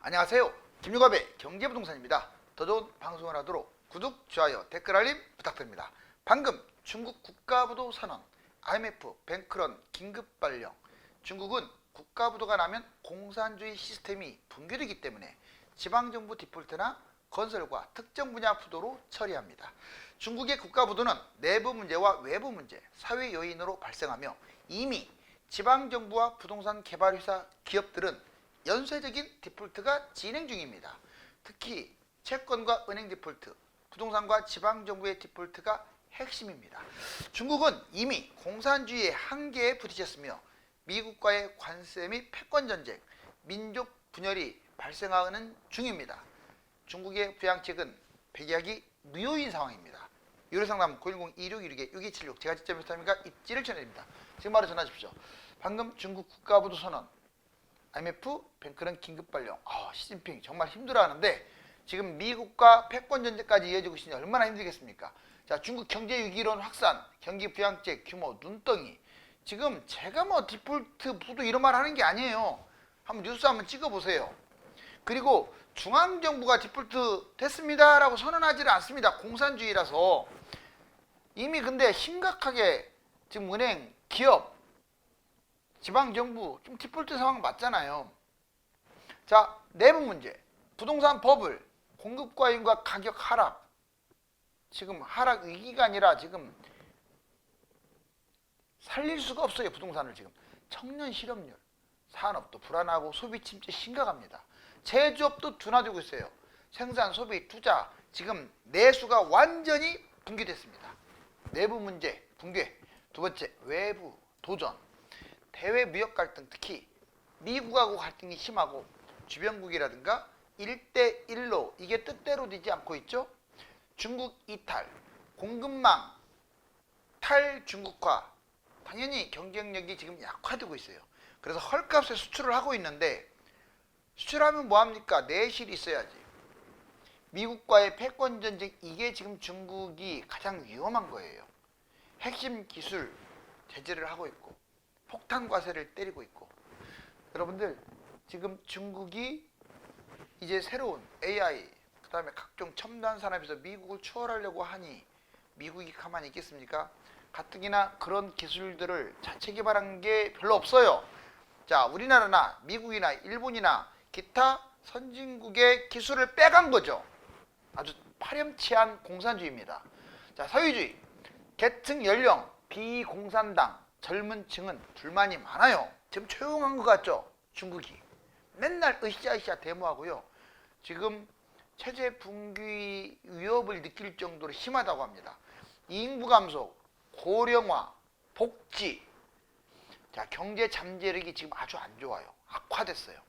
안녕하세요. 김유갑의 경제부동산입니다. 더 좋은 방송을 하도록 구독, 좋아요, 댓글 알림 부탁드립니다. 방금 중국 국가부도 선언, IMF 뱅크런 긴급 발령. 중국은 국가부도가 나면 공산주의 시스템이 붕괴되기 때문에 지방정부 디폴트나 건설과 특정 분야 부도로 처리합니다. 중국의 국가부도는 내부 문제와 외부 문제, 사회 요인으로 발생하며 이미 지방정부와 부동산 개발회사 기업들은 연쇄적인 디폴트가 진행 중입니다. 특히 채권과 은행 디폴트, 부동산과 지방정부의 디폴트가 핵심입니다. 중국은 이미 공산주의의 한계에 부딪혔으며 미국과의 관세 및 패권전쟁, 민족 분열이 발생하는 중입니다. 중국의 부양책은 백약이 무효인 상황입니다. 유료상담 010-2616-6276 제가 직접 인스타입니까? 입지를 전해드립니다. 지금 바로 전화 주십시오. 방금 중국 국가부도 선언, IMF 뱅크런 긴급 발령. 시진핑 정말 힘들어하는데 지금 미국과 패권전쟁까지 이어지고 있으니 얼마나 힘들겠습니까? 자, 중국 경제위기론 확산, 경기 부양책 규모 눈덩이. 지금 제가 뭐 디폴트 부도 이런 말 하는 게 아니에요. 한번 뉴스 한번 찍어보세요. 그리고 중앙정부가 디폴트 됐습니다 라고 선언하지는 않습니다. 공산주의라서. 이미 근데 심각하게 지금 은행, 기업, 지방정부 좀 디폴트 상황 맞잖아요. 자, 내부 문제. 부동산 버블, 공급 과잉과 가격 하락. 지금 하락 위기가 아니라 지금 살릴 수가 없어요. 부동산을 지금. 청년 실업률, 산업도 불안하고 소비 침체 심각합니다. 제조업도 둔화되고 있어요. 생산, 소비, 투자 지금 내수가 완전히 붕괴됐습니다. 내부 문제, 붕괴. 두 번째, 외부 도전. 대외 무역 갈등, 특히 미국하고 갈등이 심하고 주변국이라든가 1대1로 이게 뜻대로 되지 않고 있죠. 중국 이탈, 공급망 탈중국화, 당연히 경쟁력이 지금 약화되고 있어요. 그래서 헐값에 수출을 하고 있는데 수출하면 뭐합니까? 내실이 있어야지. 미국과의 패권전쟁, 이게 지금 중국이 가장 위험한 거예요. 핵심 기술 제재를 하고 있고 폭탄 과세를 때리고 있고. 여러분들 지금 중국이 이제 새로운 AI 그 다음에 각종 첨단 산업에서 미국을 추월하려고 하니 미국이 가만히 있겠습니까? 가뜩이나 그런 기술들을 자체 개발한 게 별로 없어요. 자, 우리나라나 미국이나 일본이나 기타 선진국의 기술을 빼간 거죠. 아주 파렴치한 공산주의입니다. 자, 사회주의, 계층 연령, 비공산당, 젊은 층은 불만이 많아요. 지금 조용한 것 같죠? 중국이 맨날 으쌰으쌰 데모하고요. 지금 체제 붕괴 위협을 느낄 정도로 심하다고 합니다. 인구 감소, 고령화, 복지. 자, 경제 잠재력이 지금 아주 안 좋아요. 악화됐어요.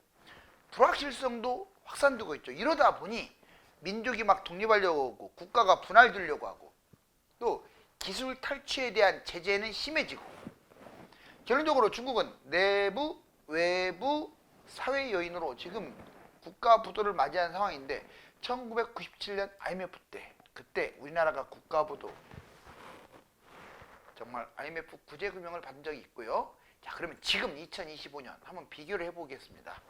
불확실성도 확산되고 있죠. 이러다 보니 민족이 막 독립하려고 하고 국가가 분할되려고 하고 또 기술 탈취에 대한 제재는 심해지고. 결론적으로 중국은 내부, 외부, 사회 요인으로 지금 국가 부도를 맞이한 상황인데 1997년 IMF 때 그때 우리나라가 국가 부도 정말 IMF 구제금융을 받은 적이 있고요. 자, 그러면 지금 2025년 한번 비교를 해보겠습니다.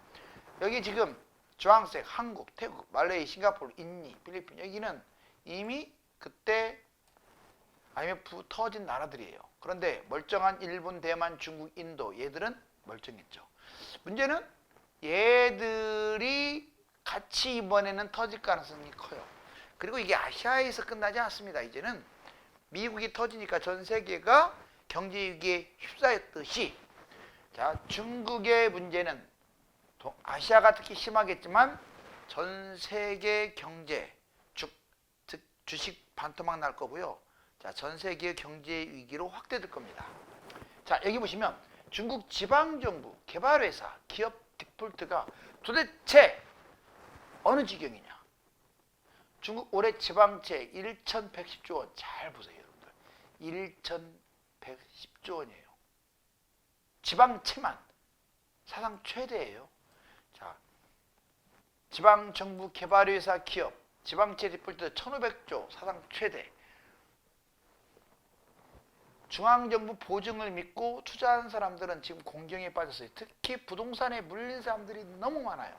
여기 지금 주황색 한국, 태국, 말레이, 싱가포르, 인도, 필리핀 여기는 이미 그때 IMF 터진 나라들이에요. 그런데 멀쩡한 일본, 대만, 중국, 인도 얘들은 멀쩡했죠. 문제는 얘들이 같이 이번에는 터질 가능성이 커요. 그리고 이게 아시아에서 끝나지 않습니다. 이제는 미국이 터지니까 전 세계가 경제위기에 휩싸였듯이 자, 중국의 문제는 아시아가 특히 심하겠지만 전 세계 경제, 주식 반토막 날 거고요. 자, 전 세계 경제 위기로 확대될 겁니다. 자, 여기 보시면 중국 지방정부, 개발회사, 기업 디폴트가 도대체 어느 지경이냐. 중국 올해 지방채 1,110조 원. 잘 보세요, 여러분들. 1,110조 원이에요. 지방채만 사상 최대예요. 자, 지방정부, 개발회사, 기업, 지방채 디폴트 1,500조 사상 최대. 중앙정부 보증을 믿고 투자한 사람들은 지금 공경에 빠졌어요. 특히 부동산에 물린 사람들이 너무 많아요.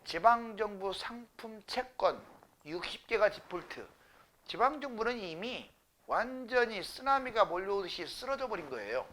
지방정부 상품 채권 60개가 디폴트. 지방정부는 이미 완전히 쓰나미가 몰려오듯이 쓰러져 버린 거예요.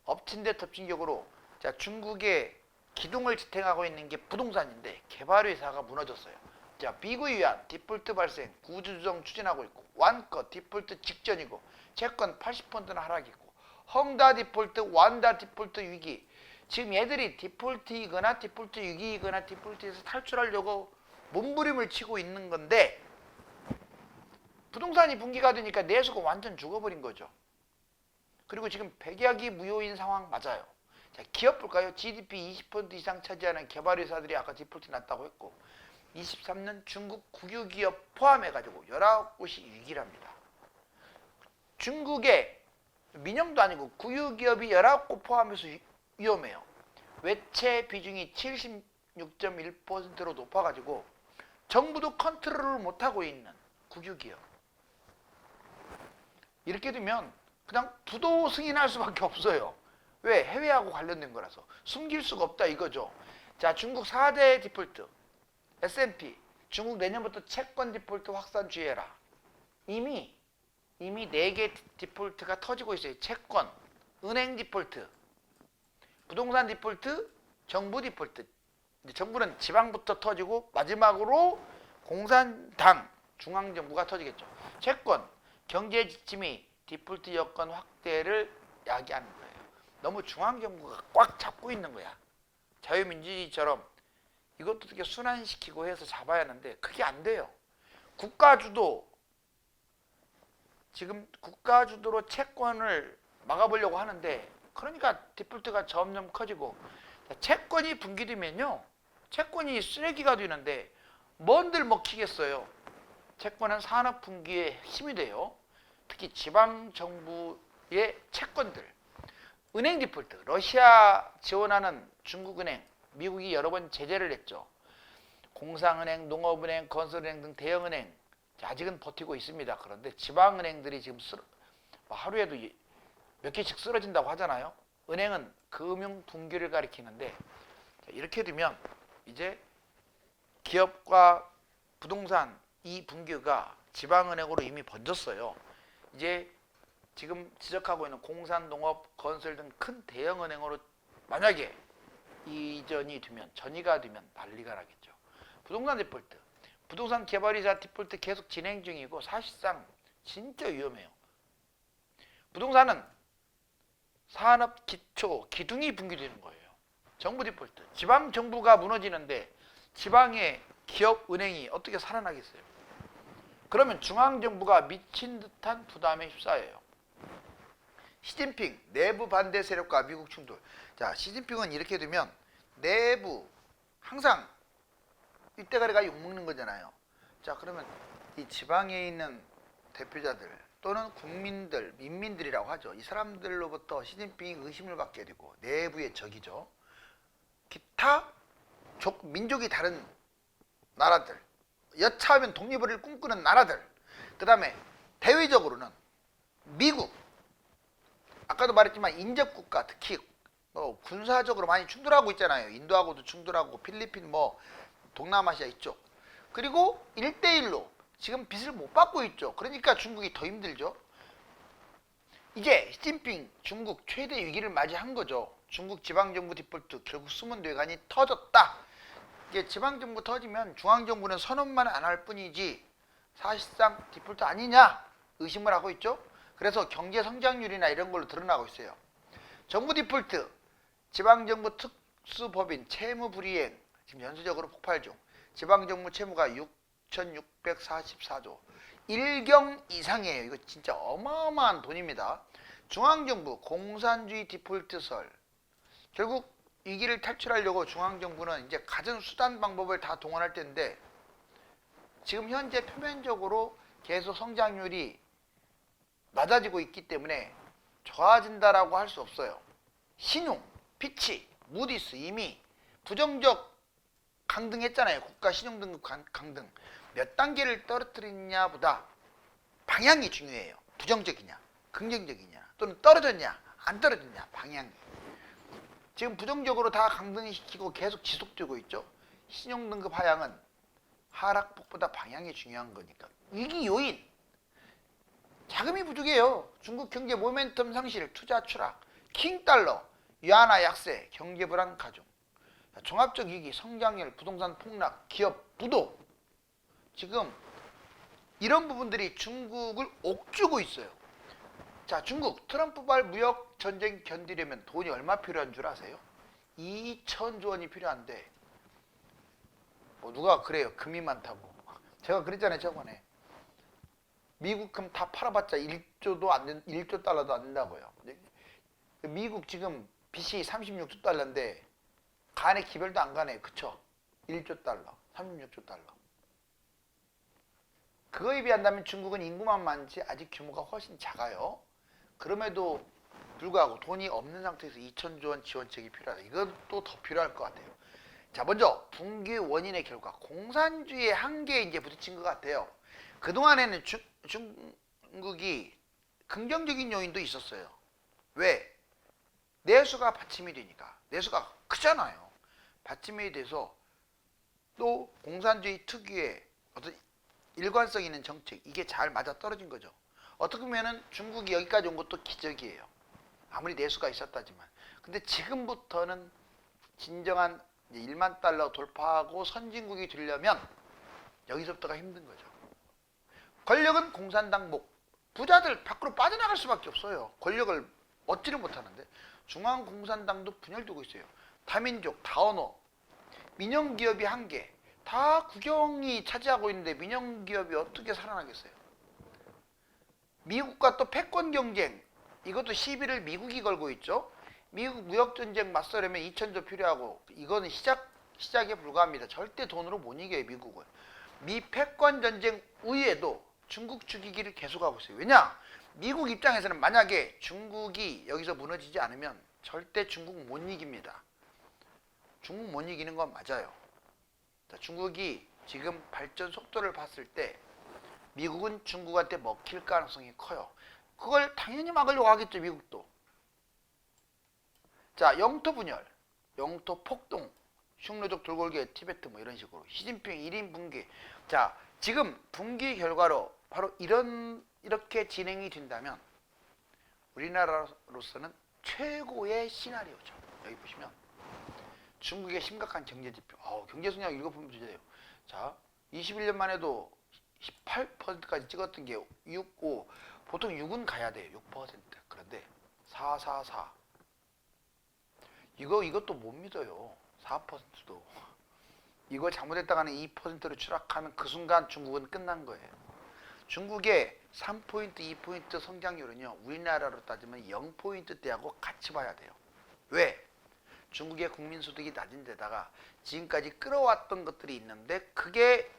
엎친 데 덮친 격으로. 자, 중국의 기둥을 지탱하고 있는 게 부동산인데 개발회사가 무너졌어요. 자, 비구이안 디폴트 발생 구조조정 추진하고 있고, 완커 디폴트 직전이고, 채권 80%나 하락이고, 헝다 디폴트, 완다 디폴트 위기. 지금 얘들이 디폴트이거나 디폴트 위기이거나 디폴트에서 탈출하려고 몸부림을 치고 있는 건데, 부동산이 붕괴가 되니까 내수가 완전 죽어버린 거죠. 그리고 지금 백약이 무효인 상황 맞아요. 자, 기업 볼까요? GDP 20% 이상 차지하는 개발회사들이 아까 디폴트 났다고 했고, 23년 중국 국유기업 포함해가지고 19곳이 위기랍니다. 중국의 민영도 아니고 국유기업이 19곳 포함해서 위험해요. 외채 비중이 76.1%로 높아가지고 정부도 컨트롤을 못하고 있는 국유기업. 이렇게 되면 그냥 부도 승인할 수밖에 없어요. 왜? 해외하고 관련된 거라서. 숨길 수가 없다 이거죠. 자, 중국 4대 디폴트. S&P. 중국 내년부터 채권 디폴트 확산 주의해라. 이미 4개 디폴트가 터지고 있어요. 채권, 은행 디폴트, 부동산 디폴트, 정부 디폴트. 정부는 지방부터 터지고 마지막으로 공산당, 중앙정부가 터지겠죠. 채권, 경제 지침이 디폴트 여건 확대를 야기하는 거예요. 너무 중앙정부가 꽉 잡고 있는 거야. 자유민주주의처럼 이것도 어떻게 순환시키고 해서 잡아야 하는데 그게 안 돼요. 국가주도, 지금 국가주도로 채권을 막아보려고 하는데, 그러니까 디폴트가 점점 커지고, 채권이 붕괴되면요, 채권이 쓰레기가 되는데 뭔들 먹히겠어요. 채권은 산업 붕괴의 힘이 돼요. 특히 지방정부의 채권들. 은행 디폴트, 러시아 지원하는 중국은행, 미국이 여러 번 제재를 했죠. 공상은행, 농업은행, 건설은행 등 대형은행 아직은 버티고 있습니다. 그런데 지방은행들이 지금 하루에도 몇 개씩 쓰러진다고 하잖아요. 은행은 금융 붕괴를 가리키는데, 이렇게 되면 이제 기업과 부동산 이 붕괴가 지방은행으로 이미 번졌어요. 이제 지금 지적하고 있는 공산, 농업, 건설 등 큰 대형은행으로 만약에 이전이 되면, 전이가 되면 난리가 나겠죠. 부동산 디폴트. 부동산 개발이자 디폴트 계속 진행 중이고 사실상 진짜 위험해요. 부동산은 산업 기초, 기둥이 붕괴되는 거예요. 정부 디폴트. 지방 정부가 무너지는데 지방의 기업, 은행이 어떻게 살아나겠어요? 그러면 중앙정부가 미친 듯한 부담에 휩싸여요. 시진핑 내부 반대 세력과 미국 충돌. 자, 시진핑은 이렇게 되면 내부 항상 이때가리가 욕먹는 거잖아요. 자, 그러면 이 지방에 있는 대표자들 또는 국민들, 민민들이라고 하죠. 이 사람들로부터 시진핑이 의심을 받게 되고 내부의 적이죠. 기타 민족이 다른 나라들, 여차하면 독립을 꿈꾸는 나라들, 그 다음에 대외적으로는 미국, 아까도 말했지만 인접국가, 특히 군사적으로 많이 충돌하고 있잖아요. 인도하고도 충돌하고 필리핀, 동남아시아 이쪽. 그리고 1대1로 지금 빚을 못 받고 있죠. 그러니까 중국이 더 힘들죠. 이제 시진핑 중국 최대 위기를 맞이한 거죠. 중국 지방정부 디폴트, 결국 숨은 뇌관이 터졌다. 이게 지방정부 터지면 중앙정부는 선언만 안 할 뿐이지 사실상 디폴트 아니냐 의심을 하고 있죠. 그래서 경제 성장률이나 이런 걸로 드러나고 있어요. 정부 디폴트, 지방정부 특수법인 채무 불이행 지금 연쇄적으로 폭발 중. 지방정부 채무가 6,644조, 1경 이상이에요. 이거 진짜 어마어마한 돈입니다. 중앙정부 공산주의 디폴트설. 결국 위기를 탈출하려고 중앙정부는 이제 갖은 수단 방법을 다 동원할 텐데, 지금 현재 표면적으로 계속 성장률이 낮아지고 있기 때문에 좋아진다라고 할 수 없어요. 신용, 피치, 무디스 이미 부정적 강등했잖아요. 국가 신용등급 강등. 몇 단계를 떨어뜨리냐 보다 방향이 중요해요. 부정적이냐, 긍정적이냐, 또는 떨어졌냐, 안 떨어졌냐, 방향이. 지금 부정적으로 다 강등시키고 계속 지속되고 있죠. 신용등급 하향은 하락폭보다 방향이 중요한 거니까. 위기 요인, 자금이 부족해요. 중국 경제 모멘텀 상실, 투자 추락, 킹달러, 위안화 약세, 경제 불안 가중, 종합적 위기, 성장률, 부동산 폭락, 기업 부도. 지금 이런 부분들이 중국을 옥주고 있어요. 자, 중국 트럼프발 무역 전쟁 견디려면 돈이 얼마 필요한 줄 아세요? 2천조 원이 필요한데, 뭐 누가 그래요? 금이 많다고. 제가 그랬잖아요, 저번에. 미국 금 다 팔아봤자 1조도 안 된, 1조 달러도 안 된다고요. 미국 지금 빚이 36조 달러인데 간에 기별도 안 가네. 그쵸? 1조 달러, 36조 달러. 그거에 비한다면 중국은 인구만 많지 아직 규모가 훨씬 작아요. 그럼에도 불구하고 돈이 없는 상태에서 2천조 원 지원책이 필요하다. 이건 또 더 필요할 것 같아요. 자, 먼저 붕괴 원인의 결과, 공산주의의 한계에 이제 부딪힌 것 같아요. 그동안에는 중국이 긍정적인 요인도 있었어요. 왜? 내수가 받침이 되니까. 내수가 크잖아요. 받침이 돼서 또 공산주의 특유의 어떤 일관성 있는 정책, 이게 잘 맞아 떨어진 거죠. 어떻게 보면은 중국이 여기까지 온 것도 기적이에요. 아무리 내수가 있었다지만. 근데 지금부터는 진정한 1만 달러 돌파하고 선진국이 되려면 여기서부터가 힘든 거죠. 권력은 공산당 목. 부자들 밖으로 빠져나갈 수밖에 없어요. 권력을 얻지를 못하는데. 중앙공산당도 분열되고 있어요. 다민족, 다언어, 민영기업이 한계. 다 국영이 차지하고 있는데 민영기업이 어떻게 살아나겠어요? 미국과 또 패권 경쟁. 이것도 시비를 미국이 걸고 있죠. 미국 무역전쟁 맞서려면 2천조 필요하고, 이거는 시작에 불과합니다. 절대 돈으로 못 이겨요, 미국은. 미 패권 전쟁 이후에도 중국 죽이기를 계속하고 있어요. 왜냐? 미국 입장에서는 만약에 중국이 여기서 무너지지 않으면 절대 중국 못 이깁니다. 중국 못 이기는 건 맞아요. 자, 중국이 지금 발전 속도를 봤을 때 미국은 중국한테 먹힐 가능성이 커요. 그걸 당연히 막으려고 하겠죠, 미국도. 자, 영토 분열, 영토 폭동, 흉노족 돌골개, 티베트 뭐 이런 식으로. 시진핑 1인 붕괴. 자, 지금 붕괴 결과로 바로 이렇게 진행이 된다면 우리나라로서는 최고의 시나리오죠. 여기 보시면 중국의 심각한 경제 지표. 경제 성장 읽어보면 되죠. 자, 21년만 해도 18%까지 찍었던 게 6, 5. 보통 6은 가야 돼요. 6%. 그런데 4, 4, 4. 이것도 못 믿어요. 4%도. 이거 잘못했다가는 2%로 추락하면 그 순간 중국은 끝난 거예요. 중국의 3포인트, 2포인트 성장률은요, 우리나라로 따지면 0포인트대하고 같이 봐야 돼요. 왜? 중국의 국민소득이 낮은 데다가 지금까지 끌어왔던 것들이 있는데 그게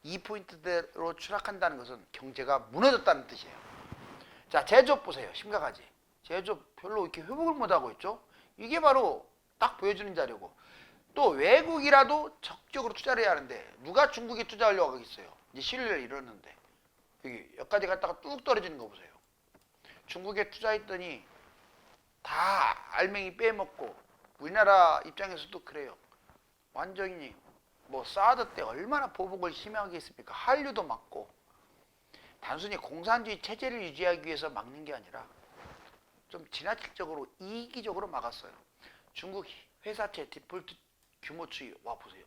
2포인트대로 추락한다는 것은 경제가 무너졌다는 뜻이에요. 자, 제조업 보세요. 심각하지? 제조업 별로 이렇게 회복을 못하고 있죠? 이게 바로 딱 보여주는 자료고, 또 외국이라도 적극적으로 투자를 해야 하는데 누가 중국에 투자하려고 하겠어요? 이제 신뢰를 잃었는데 여기까지 갔다가 뚝 떨어지는 거 보세요. 중국에 투자했더니 다 알맹이 빼먹고, 우리나라 입장에서도 그래요. 완전히 뭐 사드 때 얼마나 보복을 심하게 했습니까? 한류도 막고. 단순히 공산주의 체제를 유지하기 위해서 막는 게 아니라 좀 지나치적으로 이기적으로 막았어요. 중국 회사채 디폴트 규모 추이 와 보세요.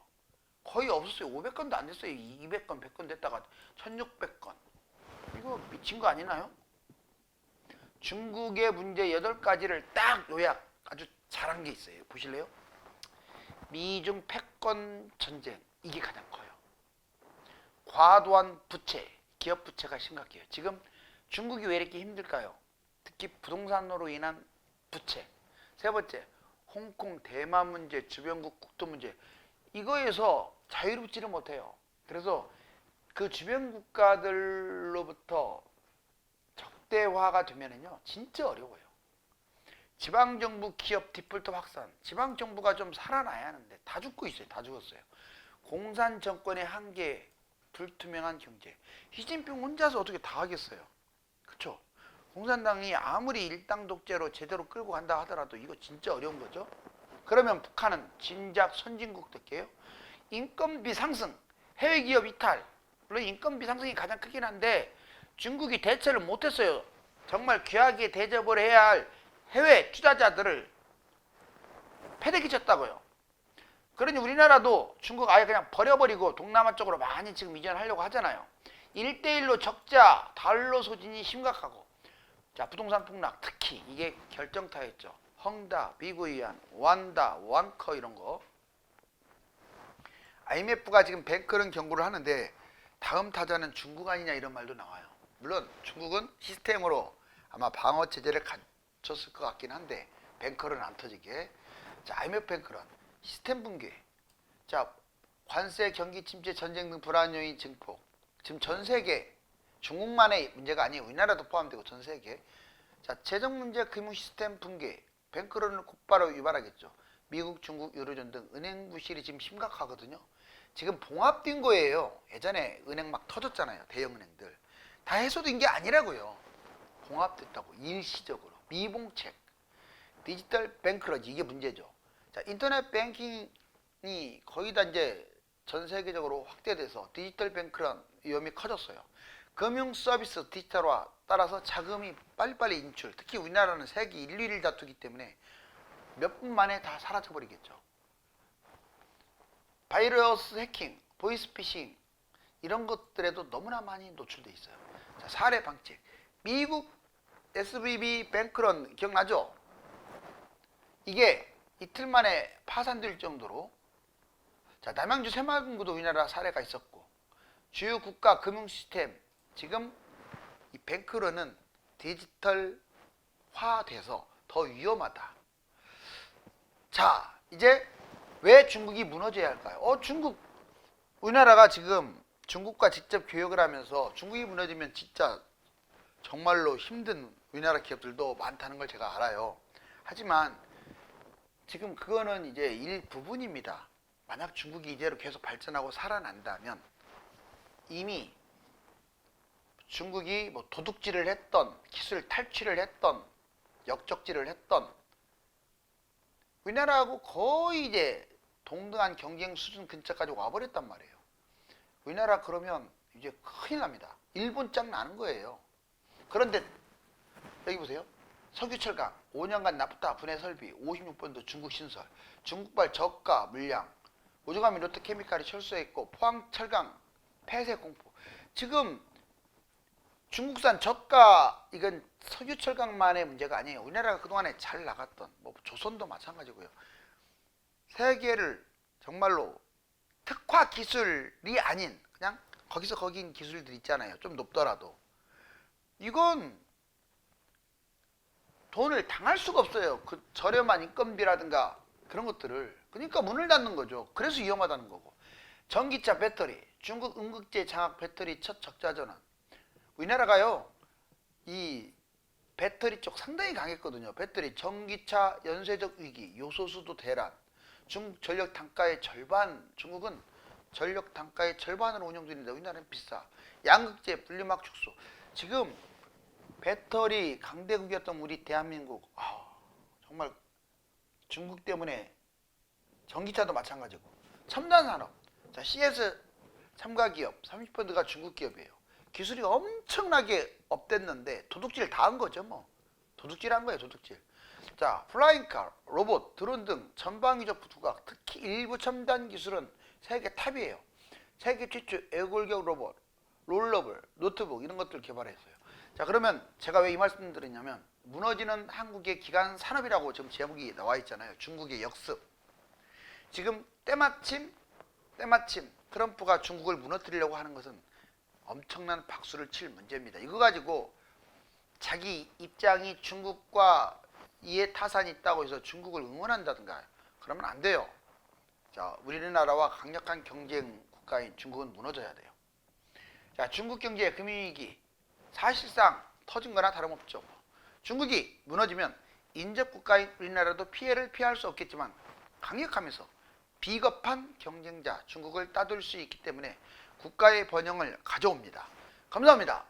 거의 없었어요. 500건도 안 됐어요. 200건, 100건 됐다가 1600건. 이거 미친 거 아니나요? 중국의 문제 8가지를 딱 요약 아주 잘한 게 있어요. 보실래요? 미중 패권 전쟁, 이게 가장 커요. 과도한 부채, 기업 부채가 심각해요. 지금 중국이 왜 이렇게 힘들까요? 특히 부동산으로 인한 부채. 세 번째, 홍콩, 대만 문제, 주변국 국도 문제. 이거에서 자유롭지를 못해요. 그래서 그 주변 국가들로부터 적대화가 되면은요, 진짜 어려워요. 지방정부 기업 디폴트 확산. 지방정부가 좀 살아나야 하는데 다 죽고 있어요. 다 죽었어요. 공산 정권의 한계, 불투명한 경제. 시진핑 혼자서 어떻게 다 하겠어요? 그쵸? 공산당이 아무리 일당 독재로 제대로 끌고 간다 하더라도 이거 진짜 어려운 거죠. 그러면 북한은 진작 선진국 될게요. 인건비 상승, 해외 기업 이탈. 물론 인건비 상승이 가장 크긴 한데 중국이 대처를 못했어요. 정말 귀하게 대접을 해야 할 해외 투자자들을 패대기쳤다고요. 그러니 우리나라도 중국 아예 그냥 버려버리고 동남아 쪽으로 많이 지금 이전하려고 하잖아요. 1대1로 적자, 달러 소진이 심각하고, 자, 부동산 폭락, 특히 이게 결정타였죠. 헝다, 미구이안, 완다, 완커 이런 거. IMF가 지금 뱅크런 경고를 하는데 다음 타자는 중국 아니냐 이런 말도 나와요. 물론 중국은 시스템으로 아마 방어 체제를 갖췄을 것 같긴 한데 뱅크런 안 터지게. 자, IMF 뱅크런, 시스템 붕괴. 자, 관세, 경기 침체, 전쟁 등 불안 요인 증폭. 지금 전 세계, 중국만의 문제가 아니에요. 우리나라도 포함되고 전 세계. 자, 재정 문제, 금융 시스템 붕괴, 뱅크런을 곧바로 유발하겠죠. 미국, 중국, 유로존 등 은행 부실이 지금 심각하거든요. 지금 봉합된 거예요. 예전에 은행 막 터졌잖아요. 대형 은행들. 다 해소된 게 아니라고요. 봉합됐다고. 일시적으로. 미봉책. 디지털 뱅크런 이게 문제죠. 자, 인터넷 뱅킹이 거의 다 이제 전 세계적으로 확대돼서 디지털 뱅크런 위험이 커졌어요. 금융 서비스 디지털화 따라서 자금이 빨리빨리 인출. 특히 우리나라는 세계 1, 2위를 다투기 때문에 몇 분 만에 다 사라져버리겠죠. 바이러스 해킹, 보이스피싱 이런 것들에도 너무나 많이 노출돼 있어요. 자, 사례 방책. 미국 SVB 뱅크런 기억나죠? 이게 이틀 만에 파산될 정도로. 자, 남양주 새마을금고도 우리나라 사례가 있었고, 주요 국가 금융 시스템 지금 이 뱅크런은 디지털화돼서 더 위험하다. 자, 이제 왜 중국이 무너져야 할까요? 우리나라가 지금 중국과 직접 교역을 하면서 중국이 무너지면 진짜 정말로 힘든 우리나라 기업들도 많다는 걸 제가 알아요. 하지만 지금 그거는 이제 일부분입니다. 만약 중국이 이대로 계속 발전하고 살아난다면 이미 중국이 뭐 도둑질을 했던, 기술 탈취를 했던, 역적질을 했던 우리나라하고 거의 이제 동등한 경쟁 수준 근처까지 와버렸단 말이에요. 우리나라 그러면 이제 큰일 납니다. 일본 짱 나는 거예요. 그런데 여기 보세요. 석유철강 5년간 나프타 분해 설비 56번도 중국 신설, 중국발 저가 물량, 오종감이 롯데케미칼이 철수했고 포항철강 폐쇄 공포. 지금 중국산 저가 이건 석유철강만의 문제가 아니에요. 우리나라가 그동안에 잘 나갔던 뭐 조선도 마찬가지고요. 세계를 정말로 특화 기술이 아닌 그냥 거기서 거긴 기술들 있잖아요. 좀 높더라도 이건 돈을 당할 수가 없어요. 그 저렴한 인건비라든가 그런 것들을. 그러니까 문을 닫는 거죠. 그래서 위험하다는 거고. 전기차 배터리, 중국 음극재 장악 배터리 첫 적자 전환. 우리나라가요, 이 배터리 쪽 상당히 강했거든요. 배터리, 전기차 연쇄적 위기, 요소수도 대란. 중국 전력 단가의 절반, 중국은 전력 단가의 절반으로 운영되는데 우리나라는 비싸. 양극재, 분리막 축소. 지금 배터리 강대국이었던 우리 대한민국, 정말 중국 때문에 전기차도 마찬가지고. 첨단 산업. 자, CS 참가 기업 30%가 중국 기업이에요. 기술이 엄청나게 업됐는데 도둑질 다 한 거죠, 뭐. 도둑질 한 거예요, 도둑질. 자, 플라잉카, 로봇, 드론 등 전방위적 부두각, 특히 일부 첨단 기술은 세계 탑이에요. 세계 최초 애골격 로봇, 롤러블, 노트북 이런 것들 개발했어요. 자, 그러면 제가 왜 이 말씀을 드리냐면 무너지는 한국의 기간 산업이라고 지금 제목이 나와 있잖아요. 중국의 역습. 지금 때마침 트럼프가 중국을 무너뜨리려고 하는 것은 엄청난 박수를 칠 문제입니다. 이거 가지고 자기 입장이 중국과 이해 타산이 있다고 해서 중국을 응원한다든가 그러면 안 돼요. 자, 우리나라와 강력한 경쟁 국가인 중국은 무너져야 돼요. 자, 중국 경제의 금융위기 사실상 터진 거나 다름없죠. 중국이 무너지면 인접 국가인 우리나라도 피해를 피할 수 없겠지만 강력하면서 비겁한 경쟁자 중국을 따돌 수 있기 때문에 국가의 번영을 가져옵니다. 감사합니다.